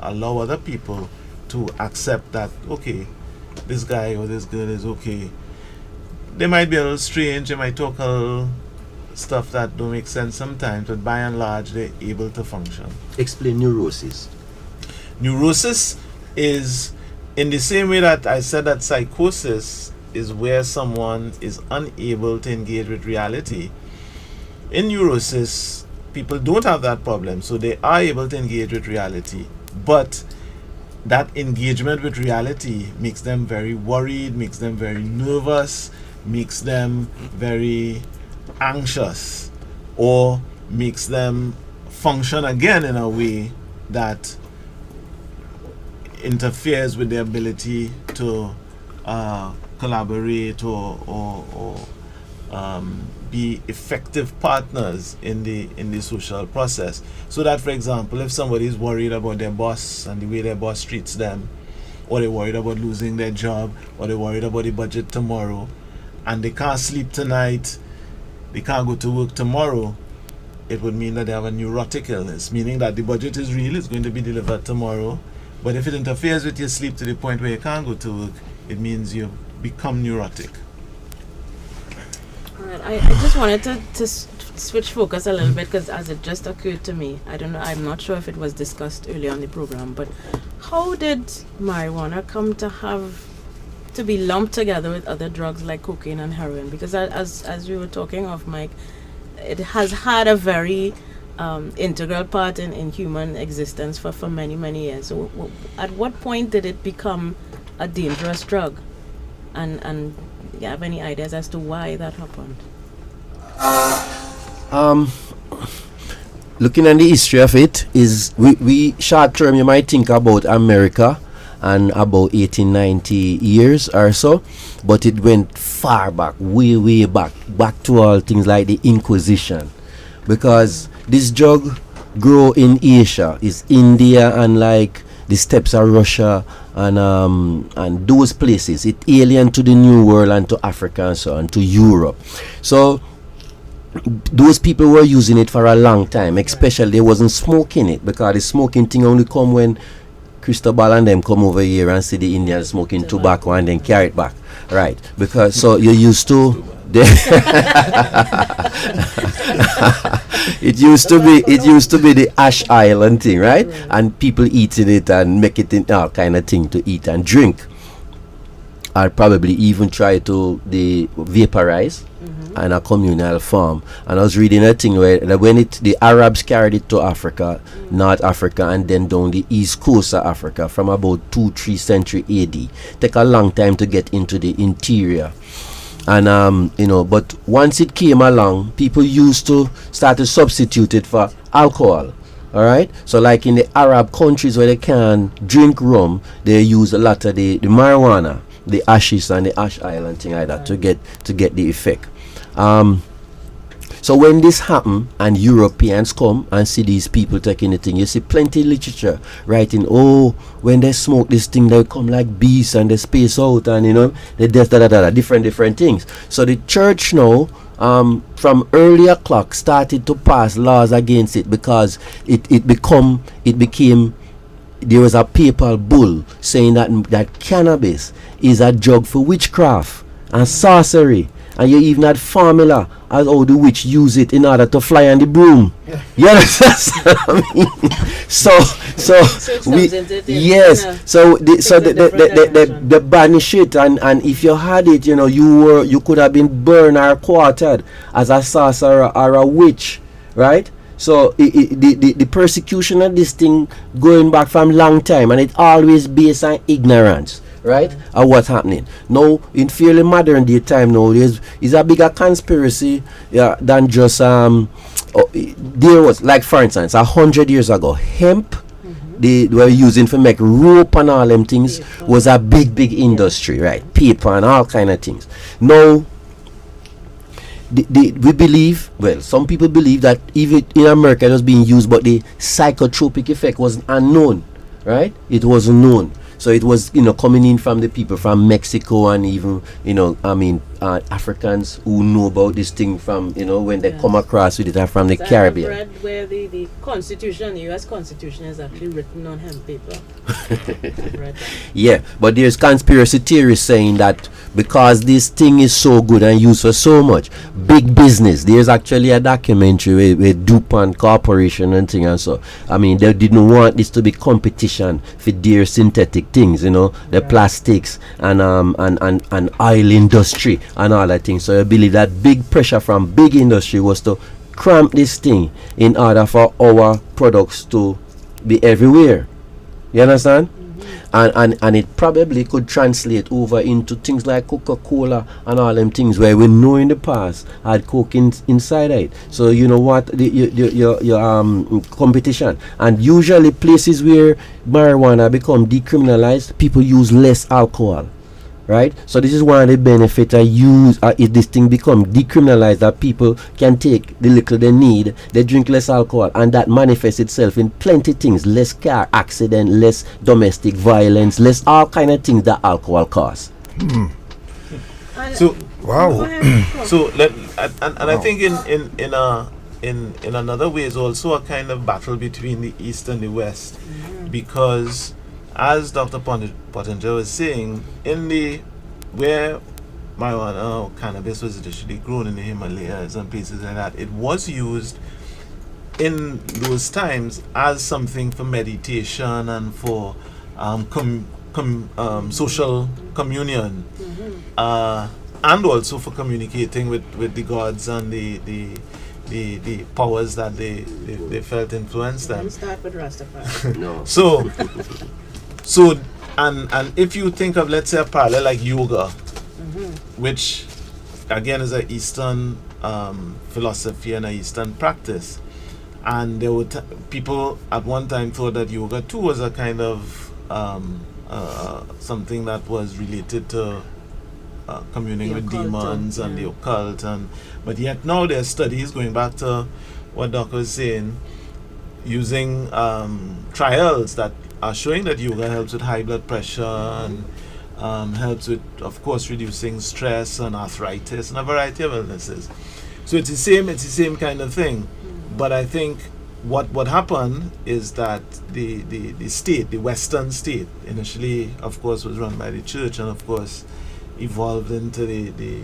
allow other people to accept that, okay, this guy or this girl is okay. They might be a little strange, they might talk a little stuff that don't make sense sometimes, but by and large, they're able to function. Explain neurosis. Neurosis is in the same way that I said that psychosis is where someone is unable to engage with reality. In neurosis, people don't have that problem, so they are able to engage with reality, but that engagement with reality makes them very worried, makes them very nervous, makes them very anxious, or makes them function again in a way that interferes with their ability to collaborate or be effective partners in the social process. So that, for example, if somebody is worried about their boss and the way their boss treats them, or they're worried about losing their job, or they're worried about the budget tomorrow, and they can't sleep tonight, they can't go to work tomorrow, it would mean that they have a neurotic illness, meaning that the budget is real, it's going to be delivered tomorrow, but if it interferes with your sleep to the point where you can't go to work, it means you've become neurotic. Alright, I just wanted to switch focus a little bit, because as it just occurred to me, I don't know, I'm not sure if it was discussed earlier on the program, but how did marijuana come to be lumped together with other drugs like cocaine and heroin? Because as we were talking off mic, it has had a very integral part in human existence for many, many years. So at what point did it become a dangerous drug? And you have any ideas as to why that happened? Looking at the history of it, is we short term you might think about America and about 1890 years or so, but it went far back, way back to all things like the Inquisition, because this drug grow in Asia, is India and like the steppes of Russia and those places. It alien to the New World and to Africa and so on, to Europe. So those people were using it for a long time, especially they wasn't smoking it, because the smoking thing only come when Cristobal and them come over here and see the Indians smoking tobacco and then carry it back, right? Because so you're used to it used to be the Ash Island thing, right? And people eating it and make it in all kind of thing to eat and drink. I'll probably even try to vaporize in a communal form. And I was reading a thing where when the Arabs carried it to Africa, North Africa, and then down the east coast of Africa from about 2-3 century AD. Take a long time to get into the interior. And but once it came along, people used to start to substitute it for alcohol. All right, so like in the Arab countries where they can drink rum, they use a lot of the marijuana, the ashes and the ash island thing like that to get the effect. So when this happen and Europeans come and see these people taking the thing, you see plenty of literature writing, oh, when they smoke this thing, they come like beasts and they space out and they different things. So the church now from earlier clock started to pass laws against it, because it became there was a papal bull saying that cannabis is a drug for witchcraft and sorcery, and you even had formula as how the witch use it in order to fly on the broom. You understand what I mean? So they banish it, and if you had it, you could have been burned or quartered as a sorcerer or a witch, right? So the persecution of this thing going back from long time, and it always based on ignorance, right, of what's happening. Now in fairly modern day time now, is a bigger conspiracy than just there was, like for instance 100 years ago, hemp they were using for make rope and all them things was a big industry, right? Paper and all kind of things. Now we believe, well, some people believe that even in America it was being used, but the psychotropic effect was unknown, right? It wasn't known. So it was, coming in from the people from Mexico and even, Africans who know about this thing from, when they Yes. come across with it are from the So Caribbean. I've read where the Constitution, the U.S. Constitution, is actually written on hemp paper. I've read that. Yeah, but there's conspiracy theories saying that because this thing is so good and used for so much, big business. There's actually a documentary with DuPont Corporation and thing and so. I mean, they didn't want this to be competition for their synthetic things, the plastics and oil industry and all that thing. So I believe that big pressure from big industry was to cramp this thing in order for our products to be everywhere. You understand? And it probably could translate over into things like Coca-Cola and all them things where we know in the past had coke inside it. So you know what, your competition, and usually places where marijuana become decriminalized, people use less alcohol. Right, so this is one of the benefits I use if this thing become decriminalized, that people can take the little they need, they drink less alcohol, and that manifests itself in plenty things, less car accident, less domestic violence, less all kind of things that alcohol causes. And So Wow. go ahead. So I think in another way is also a kind of battle between the East and the West, because as Dr. Pottinger was saying, where marijuana or cannabis was initially grown in the Himalayas and places like that, it was used in those times as something for meditation and for social communion, and also for communicating with the gods and the powers that they felt influenced them. Let's start with Rastafari. No. So and if you think of, let's say, a parallel like yoga, which again is an Eastern philosophy and an Eastern practice, and there were people at one time thought that yoga too was a kind of something that was related to communing The with occult, demons and yeah. the occult, but yet now there are studies going back to what Doc was saying, using trials that are showing that yoga helps with high blood pressure and helps with, of course, reducing stress and arthritis and a variety of illnesses. So it's the same kind of thing. But I think what happened is that the state, the Western state, initially, of course, was run by the church, and of course evolved into the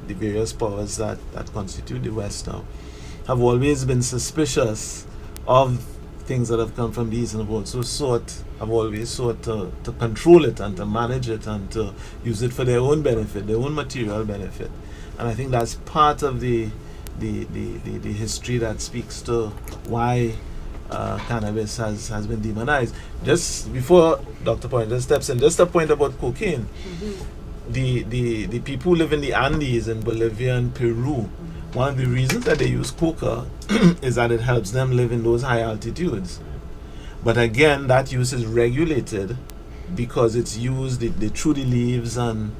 various powers that constitute the West now, have always been suspicious of things that have come from the East, and have always sought to control it and to manage it and to use it for their own benefit, their own material benefit. And I think that's part of the history that speaks to why cannabis has been demonized. Just before Dr. Pointer steps in, just a point about cocaine. The people who live in the Andes in Bolivia and Peru, one of the reasons that they use coca is that it helps them live in those high altitudes. But again, that use is regulated because it's used, they chew the leaves, and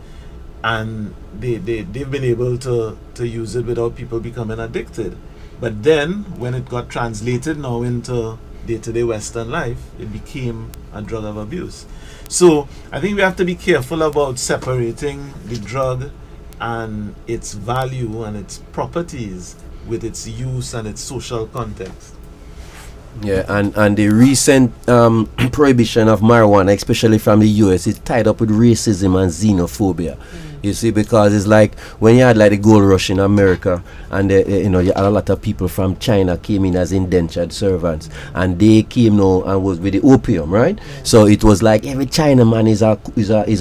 they've been able to use it without people becoming addicted. But then, when it got translated now into day-to-day Western life, it became a drug of abuse. So I think we have to be careful about separating the drug and its value and its properties with its use and its social context. Yeah, and the recent prohibition of marijuana, especially from the US, is tied up with racism and xenophobia. You see, because it's like when you had like the gold rush in America, and you had a lot of people from China came in as indentured servants, and they came now and was with the opium, right? So it was like every Chinaman is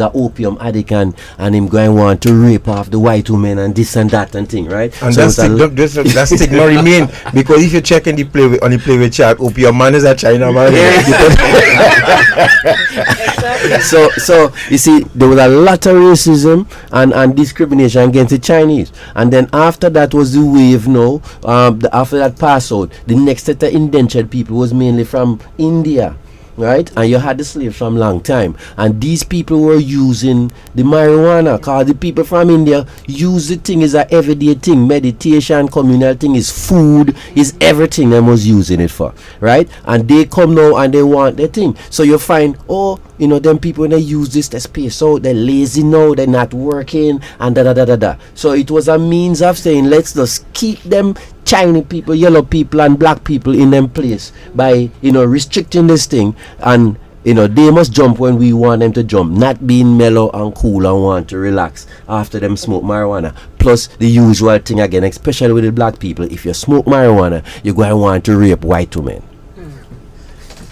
a opium addict, and him going want to rape off the white women and this and that and thing, right? And so that stigma remain, because if you check in the play with chat, opium man is a Chinaman. Exactly. So you see, there was a lot of racism and discrimination against the Chinese, and then after that was the wave. Now, after that pass out, the next set of indentured people was mainly from India, right? And you had the slaves from long time, and these people were using the marijuana, because the people from India use the thing is a everyday thing. Meditation, communal thing is food, is everything them was using it for, right? And they come now and they want the thing. So you find, oh, you know, them people when they use this, they space out, they're lazy now, they're not working, and da da da da da. So it was a means of saying, let's just keep them Chinese people, yellow people, and black people in them place by, you know, restricting this thing. And you know, they must jump when we want them to jump, not being mellow and cool and want to relax after them smoke marijuana. Plus the usual thing again, especially with the black people, if you smoke marijuana, you're going to want to rape white women.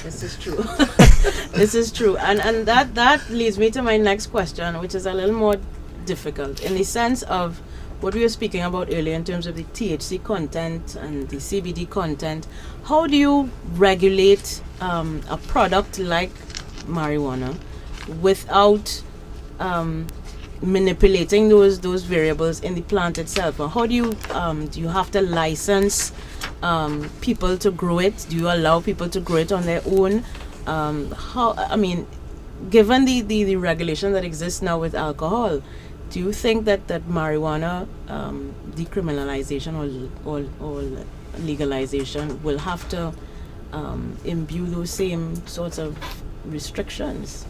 This is true. This is true. And that leads me to my next question, which is a little more difficult in the sense of what we were speaking about earlier in terms of the THC content and the CBD content. How do you regulate a product like marijuana without manipulating those variables in the plant itself? Or how do you have to license people to grow it? Do you allow people to grow it on their own? Given the regulation that exists now with alcohol, do you think that marijuana decriminalization or legalization will have to imbue those same sorts of restrictions?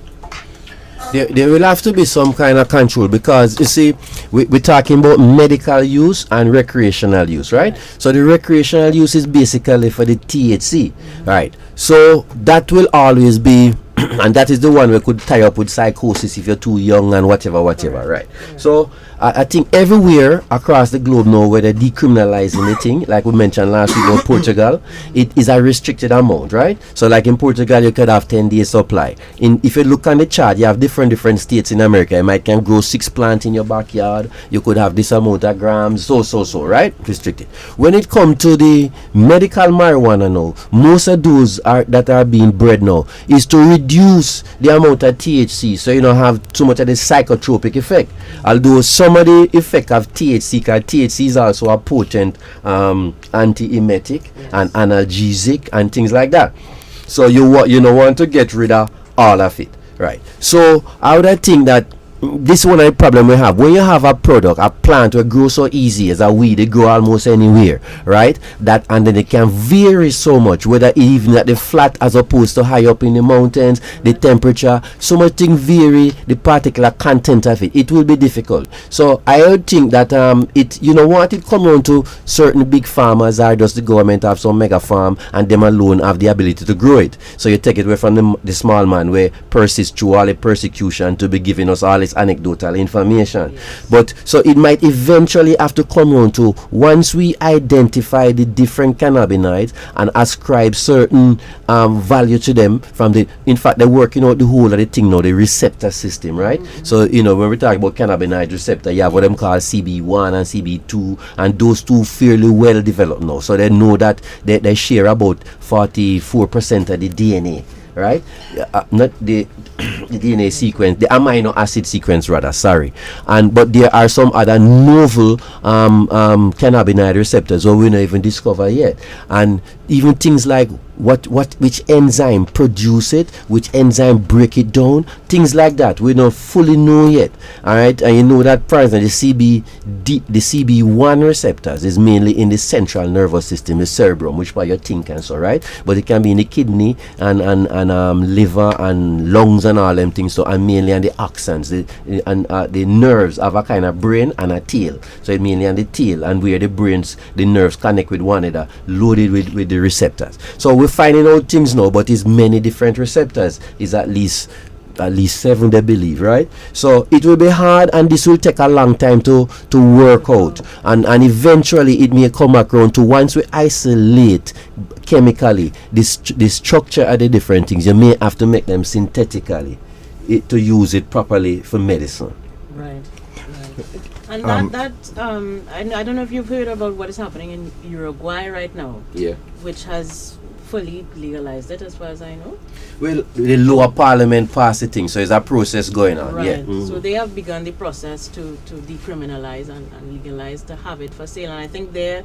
There will have to be some kind of control, because you see, we're talking about medical use and recreational use, right? So the recreational use is basically for the THC, right? So that will always be and that is the one we could tie up with psychosis if you're too young and whatever, right? So I think everywhere across the globe now where they're decriminalizing the thing, like we mentioned last week about Portugal, it is a restricted amount, right? So like in Portugal you could have 10 days supply. If you look on the chart, you have different states in America. You might can grow 6 plants in your backyard, you could have this amount of grams, so, right? Restricted. When it comes to the medical marijuana now, most of those that are being bred now is to reduce the amount of THC, so you don't have too much of the psychotropic effect. Although some of the effect of THC, because THC is also a potent anti-emetic and analgesic and things like that. So you want to get rid of all of it, right? So I would think that this is one of the problem we have. When you have a product, a plant will grow so easy as a weed, they grow almost anywhere, right? That, and then it can vary so much, whether even at the flat as opposed to high up in the mountains, the temperature, so much thing vary the particular content of it. It will be difficult. So I would think that it come on to certain big farmers, or does the government have some mega farm and them alone have the ability to grow it. So you take it away from the small man where persist through all the persecution to be giving us all this anecdotal information. But so it might eventually have to come on to, once we identify the different cannabinoids and ascribe certain value to them from in fact they're working out the whole of the thing now, the receptor system, right? So when we talk about cannabinoid receptor, you have what them call CB1 and CB2, and those two fairly well developed now, so they know that they share about 44% of the DNA, right? Not the DNA sequence, the amino acid sequence rather, but there are some other novel cannabinoid receptors that we don't even discover yet, and even things like which enzyme produce it, which enzyme break it down, things like that we don't fully know yet. All right, and you know that, for example, the CB1 receptors is mainly in the central nervous system, the cerebrum, which part you think and so, right? But it can be in the kidney and liver and lungs and all them things. So, and mainly on the axons, the nerves have a kind of brain and a tail. So it mainly on the tail, and where the nerves connect with one another, loaded with the receptors. So we're finding out things now, but it's many different receptors. It's at least 7, they believe, right? So it will be hard, and this will take a long time to work out, and eventually it may come back around to, once we isolate chemically the structure of the different things, you may have to make them synthetically to use it properly for medicine. Right. And I don't know if you've heard about what is happening in Uruguay right now. Yeah. Which has fully legalized it, as far as I know. Well, the lower parliament passed the thing, so there's a process going on. Right. Yeah. Mm-hmm. So they have begun the process to decriminalize and legalize, to have it for sale. And I think there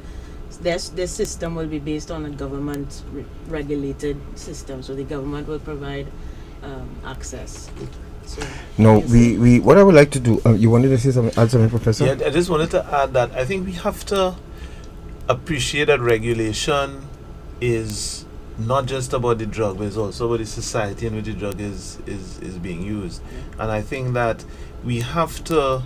their system will be based on a government regulated system, so the government will provide access. So No, we what I would like to do. You wanted to say something, add something, Professor? Yeah, I just wanted to add that I think we have to appreciate that regulation is not just about the drug, but it's also about the society in which the drug is being used. And I think that we have to,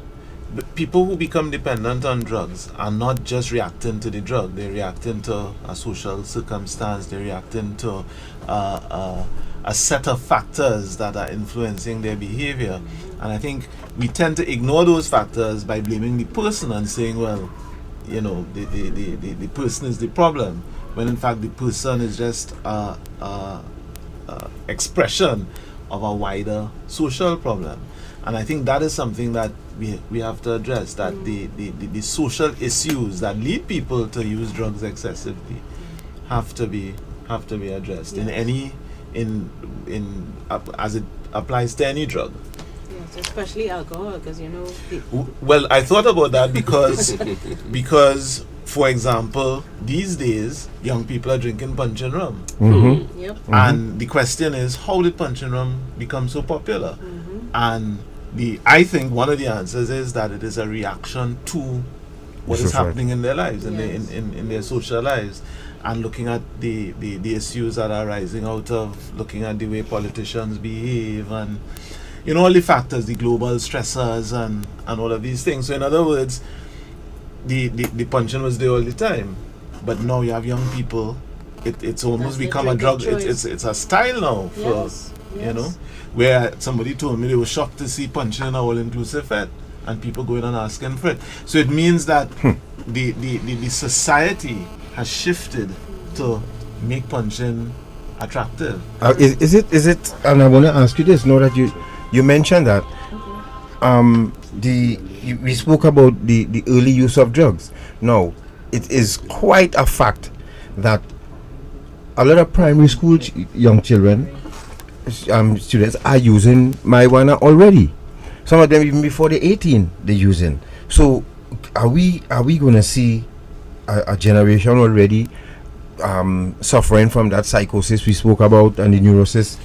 people who become dependent on drugs are not just reacting to the drug, they're reacting to a social circumstance, they're reacting to a set of factors that are influencing their behavior. And I think we tend to ignore those factors by blaming the person and saying, well, you know, the person is the problem, when in fact the person is just expression of a wider social problem. And I think that is something that we have to address, that the social issues that lead people to use drugs excessively have to be addressed as it applies to any drug. yes, especially alcohol, because you know. Well, I thought about that because for example, these days young people are drinking punch and rum. Mm-hmm. Yep. And the question is, how did punch and rum become so popular? And I think one of the answers is that it is a reaction to what is happening in their lives, in their social lives, and looking at the issues that are rising out of looking at the way politicians behave, and you know, all the factors, the global stressors and all of these things. So in other words, the punching was there all the time, but now you have young people, it's almost become a drug. It's a style now for you know, where somebody told me they were shocked to see punching in an all-inclusive fete and people going and asking for it. So it means that the society has shifted to make punching attractive. Is it? And I want to ask you this. Now that you mentioned that, we spoke about the early use of drugs. Now, it is quite a fact that a lot of primary school young children, students, are using marijuana already. Some of them even before they're 18, they're using. So, are we going to see a generation already suffering from that psychosis we spoke about and the neurosis?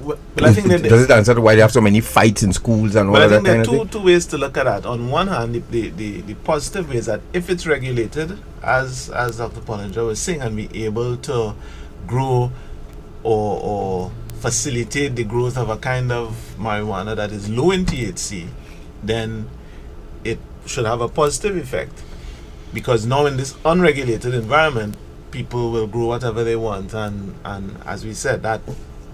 Well, I think that does it answer why they have so many fights in schools and all that? Well, I think there are two ways to look at that. On one hand, the positive way is that if it's regulated, as Dr. Pollinger was saying, and be able to grow or facilitate the growth of a kind of marijuana that is low in THC, then it should have a positive effect. Because now in this unregulated environment, people will grow whatever they want, and as we said, that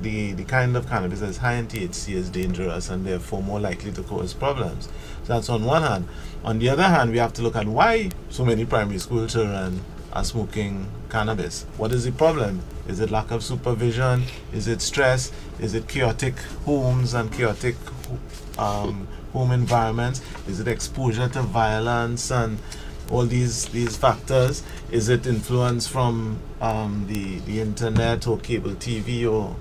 the kind of cannabis that's high in THC is dangerous and therefore more likely to cause problems. So that's on one hand. On the other hand, we have to look at why so many primary school children are smoking cannabis. What is the problem? Is it lack of supervision? Is it stress? Is it chaotic homes and chaotic home environments? Is it exposure to violence and all these factors? Is it influence from the internet or cable TV, or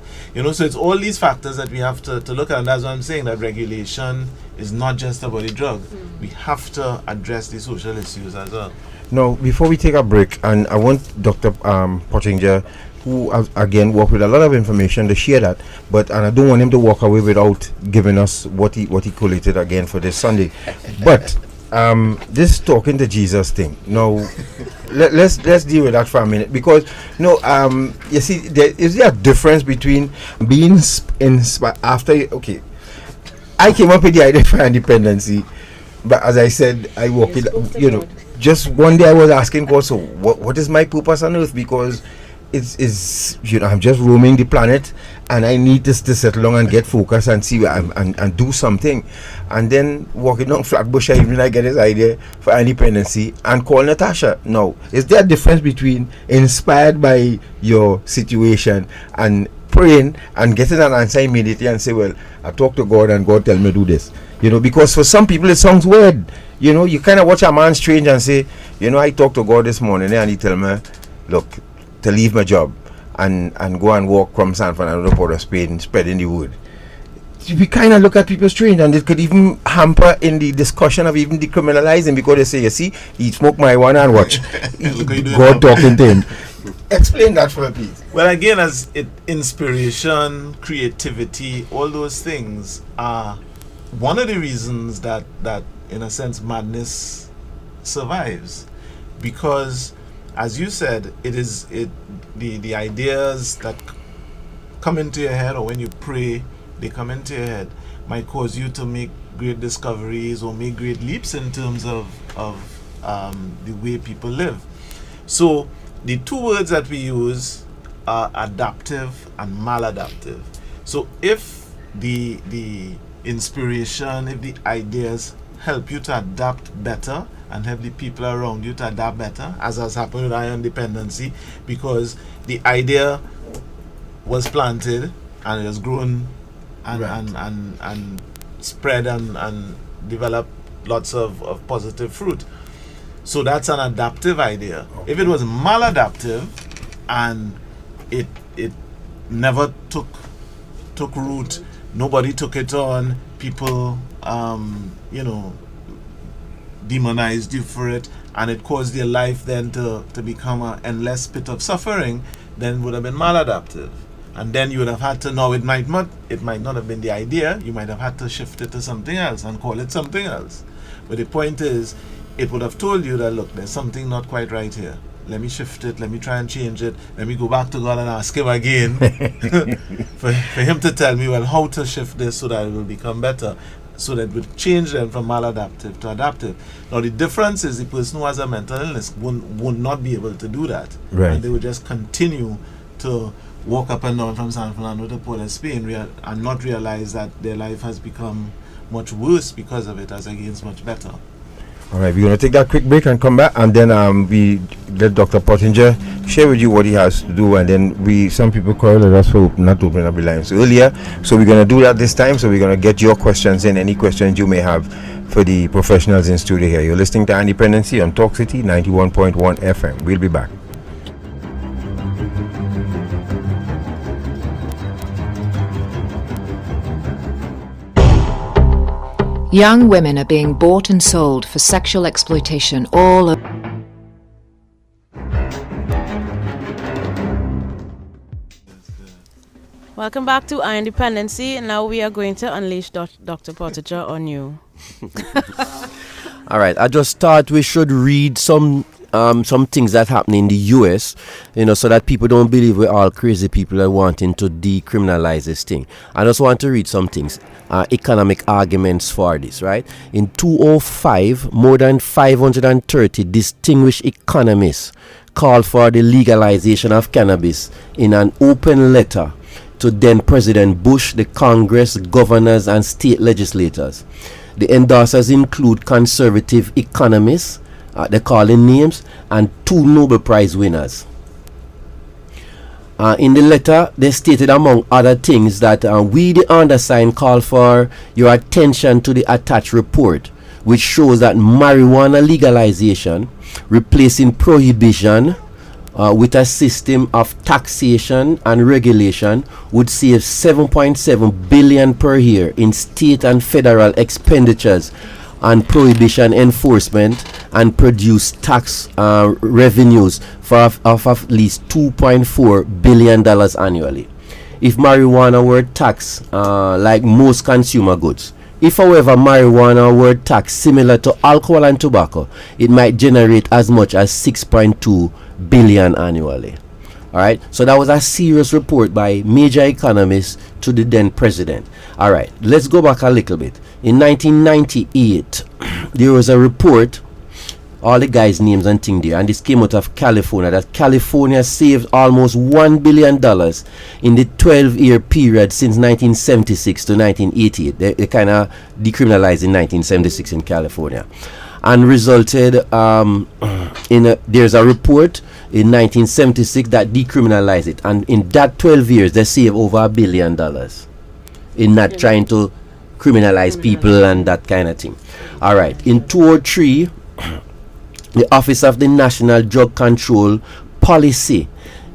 so it's all these factors that we have to look at, and that's what I'm saying, that regulation is not just about the drug. We have to address the social issues as well. Now, before we take a break, and I want Dr. Pottinger, who again worked with a lot of information, to share that, and I don't want him to walk away without giving us what he collated again for this Sunday. But this talking to Jesus thing, now let's deal with that for a minute, because you see, is there a difference between being inspired after? Okay, I came up with the idea for independency, but as I said, I walk it. Just one day I was asking God, so what is my purpose on earth? Because it's I'm just roaming the planet, and I need to settle down and get focused and see and do something. And then walking down Flatbush, I get this idea for independency and call Natasha. Now, is there a difference between inspired by your situation and praying and getting an answer immediately and say, well, I talk to God and God tell me to do this? Because for some people it sounds weird. You kind of watch a man strange and say, I talked to God this morning and he tell me, look, to leave my job and go and walk from San Fernando to Port of Spain, spreading the word. we kind of look at people strange, and it could even hamper in the discussion of even decriminalizing, because they say, you see, he smoke marijuana and watch God talking to him. Explain that for me, please. Well, again, as inspiration, creativity, all those things are one of the reasons that in a sense madness survives, because as you said, the ideas that come into your head, or when you pray they come into your head, might cause you to make great discoveries or make great leaps in terms of the way people live. So the two words that we use are adaptive and maladaptive. So if the inspiration, if the ideas help you to adapt better and help the people around you to adapt better, as has happened with iron dependency, because the idea was planted and it has grown and and spread and developed lots of positive fruit. So that's an adaptive idea. Okay. If it was maladaptive and it never took root, nobody took it on, people demonized you for it, and it caused your life then to become an endless pit of suffering, then it would have been maladaptive. And then you would have had to know it might not have been the idea, you might have had to shift it to something else and call it something else. But the point is, it would have told you that, look, there's something not quite right here. Let me shift it, let me try and change it, let me go back to God and ask him again for him to tell me, well, how to shift this so that it will become better, so that it would change them from maladaptive to adaptive. Now the difference is the person who has a mental illness would not be able to do that. Right. And they would just continue to walk up and down from San Fernando to Port of Spain and not realize that their life has become much worse because of it as against much better. All right, we're going to take that quick break and come back, and then we let Dr. Pottinger share with you what he has to do, and then some people quarrel us for not opening up the lines earlier, so we're going to do that this time. So we're going to get your questions in, any questions you may have for the professionals in studio here. You're listening to Independency on Talk City 91.1 FM. We'll be back. Young women are being bought and sold for sexual exploitation all over. Welcome back to Our Independency. Now we are going to unleash Dr. Pottinger on you. All right, I just thought we should read some things that happen in the US, so that people don't believe we're all crazy people that wanting to decriminalize this thing. I just want to read some things, economic arguments for this, right? In 2005, more than 530 distinguished economists called for the legalization of cannabis in an open letter to then President Bush, the Congress, governors, and state legislators. The endorsers include conservative economists, they call in names, and 2 Nobel Prize winners. In the letter, they stated, among other things, that we, the undersigned, call for your attention to the attached report, which shows that marijuana legalization, replacing prohibition with a system of taxation and regulation, would save $7.7 billion per year in state and federal expenditures and prohibition enforcement, and produce tax revenues of at least $2.4 billion annually. If marijuana were taxed like most consumer goods, if however marijuana were taxed similar to alcohol and tobacco, it might generate as much as $6.2 billion annually. Alright, so that was a serious report by major economists to the then president. Alright, let's go back a little bit. In 1998, there was a report, all the guys' names and things there, and this came out of California, that California saved almost $1 billion in the 12-year period since 1976 to 1988. They kind of decriminalized in 1976 in California, and resulted there's a report in 1976 that decriminalized it, and in that 12 years they saved over $1 billion in not trying to criminalize people and that kind of thing. All right, in 2003, the Office of the National Drug Control Policy,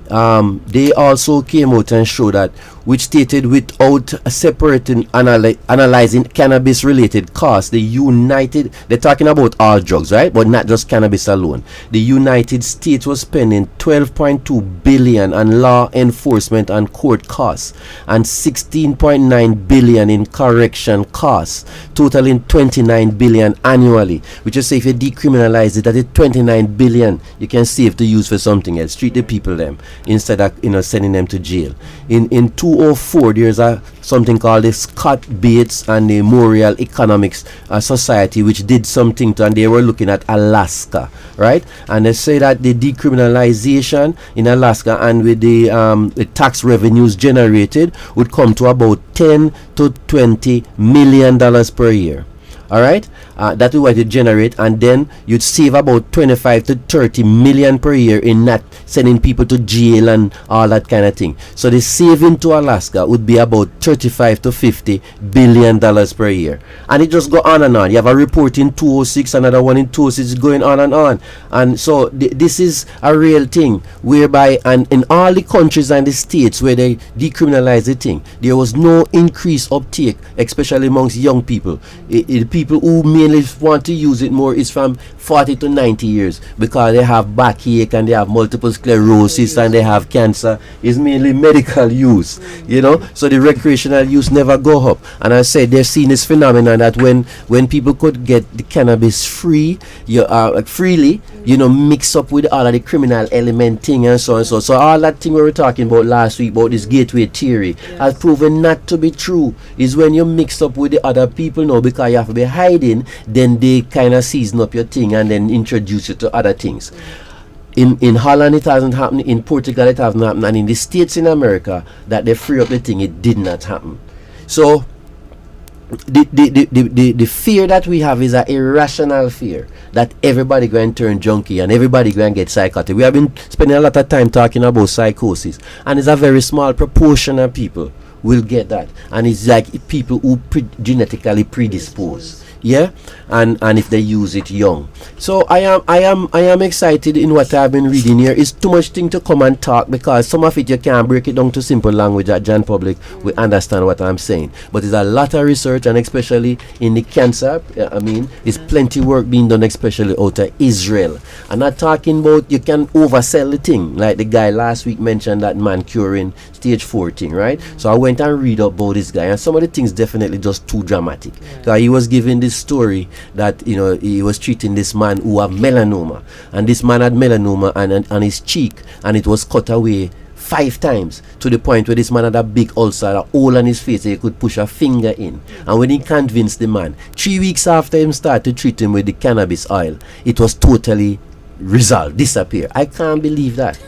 they also came out and showed that which stated without separating analyzing cannabis related costs, they're talking about all drugs, right, but not just cannabis alone. The United States was spending 12.2 billion on law enforcement and court costs and 16.9 billion in correction costs, totaling 29 billion annually, which is say if you decriminalize it, that is 29 billion you can save to use for something else. Treat the people them instead of sending them to jail. In 2004, there's something called the Scott Bates and the Memorial Economics Society, which did something to, and they were looking at Alaska, right? And they say that the decriminalization in Alaska and with the tax revenues generated would come to about 10 to 20 million dollars per year. All right, that is what it generate, and then you'd save about 25 to 30 million per year in not sending people to jail and all that kind of thing. So the saving to Alaska would be about 35 to 50 billion dollars per year, and it just go on and on. You have a report in 206, another one in 206, going on, and so this is a real thing whereby, and in all the countries and the states where they decriminalize the thing, there was no increased uptake, especially amongst young people. People who mainly want to use it more is from 40 to 90 years because they have backache and they have multiple sclerosis and they have cancer. It's mainly medical use, so the recreational use never go up. And I said they're seeing this phenomenon that when people could get the cannabis freely, mix up with all of the criminal element thing and so on. So all that thing we were talking about last week about this gateway theory has proven not to be true. Is when you mix up with the other people now, because you have to be hiding, then they kind of season up your thing and then introduce you to other things. In Holland it hasn't happened, in Portugal it hasn't happened, and in the States in America that they free up the thing, it did not happen. So the fear that we have is an irrational fear that everybody going to turn junkie and everybody going to get psychotic. We have been spending a lot of time talking about psychosis, and it's a very small proportion of people will get that, and it's like people who genetically predisposed. And if they use it young. So I am excited in what I've been reading here. It's too much thing to come and talk because some of it you can't break it down to simple language that John Public will understand what I'm saying. But there's a lot of research, and especially in the cancer, there's plenty work being done, especially out of Israel. I'm not talking about you can oversell the thing, like the guy last week mentioned that man curing stage 4 thing, right? So I went and read about this guy, and some of the things definitely just too dramatic. He was giving this story that he was treating this man who had melanoma, and this man had melanoma on his cheek, and it was cut away 5 times to the point where this man had a big ulcer, a hole on his face that he could push a finger in. And when he convinced the man, 3 weeks after him started to treat him with the cannabis oil, it was totally disappear. I can't believe that.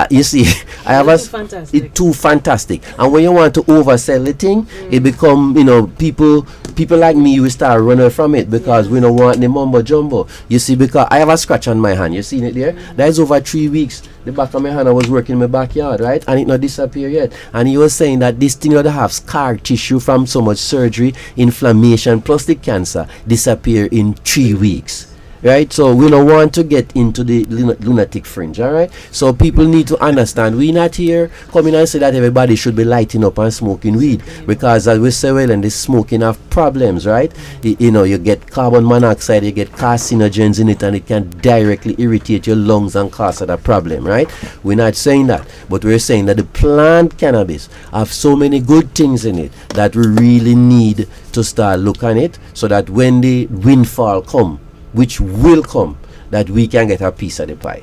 You see, it's too fantastic. And when you want to oversell the thing, it become people like me will start running from it because we don't want the mumbo jumbo. You see, because I have a scratch on my hand. You seen it there? That is over 3 weeks. The back of my hand, I was working in my backyard, right? And it not disappear yet. And he was saying that this thing would have scar tissue from so much surgery, inflammation, plus the cancer disappear in 3 weeks. Right, so we don't want to get into the lunatic fringe. All right, so people need to understand we're not here coming and say that everybody should be lighting up and smoking weed, because as we say, well, and this smoking have problems, right? You get carbon monoxide, you get carcinogens in it, and it can directly irritate your lungs and cause a problem, right? We're not saying that, but we're saying that the plant cannabis have so many good things in it that we really need to start looking at it, so that when the windfall come, which will come, that we can get a piece of the pie.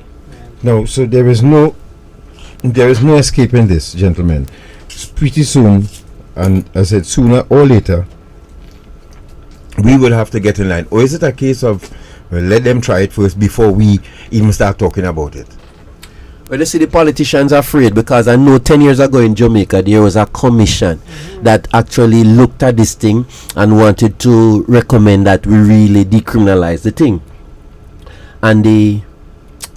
No, so there is no escaping this, gentlemen. Pretty soon, and I said sooner or later, we will have to get in line. Or is it a case of let them try it first before we even start talking about it? Well, you see, the politicians are afraid, because I know 10 years ago in Jamaica there was a commission that actually looked at this thing and wanted to recommend that we really decriminalize the thing. And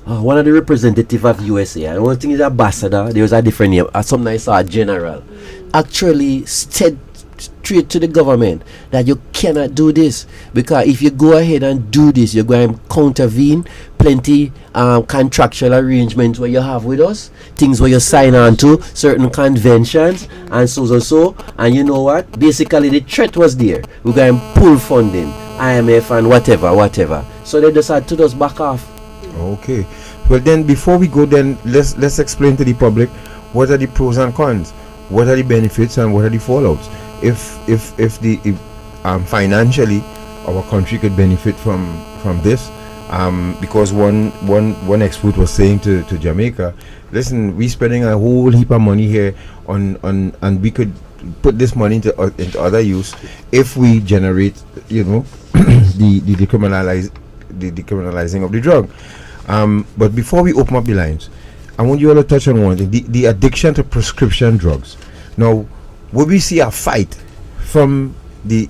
one of the representatives of USA, I don't think it's ambassador, there was a different name, something I saw, a general, actually said straight to the government that you cannot do this, because if you go ahead and do this, you're going to contravene plenty contractual arrangements where you have with us, things where you sign on to, certain conventions, and so. And you know what? Basically, the threat was there. We're going to pull funding, IMF and whatever. So they decided to just back off. Okay. Well, then before we go, then let's explain to the public what are the pros and cons, what are the benefits and what are the fallouts. If financially our country could benefit from this, because one expert was saying to Jamaica, listen, we spending a whole heap of money here on and we could put this money into other use if we generate, the decriminalizing of the drug. But before we open up the lines, I want you all to touch on one thing: the addiction to prescription drugs. Now, will we see a fight from the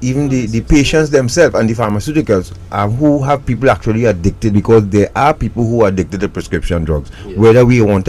patients themselves and the pharmaceuticals who have people actually addicted, because there are people who are addicted to prescription drugs, whether we want to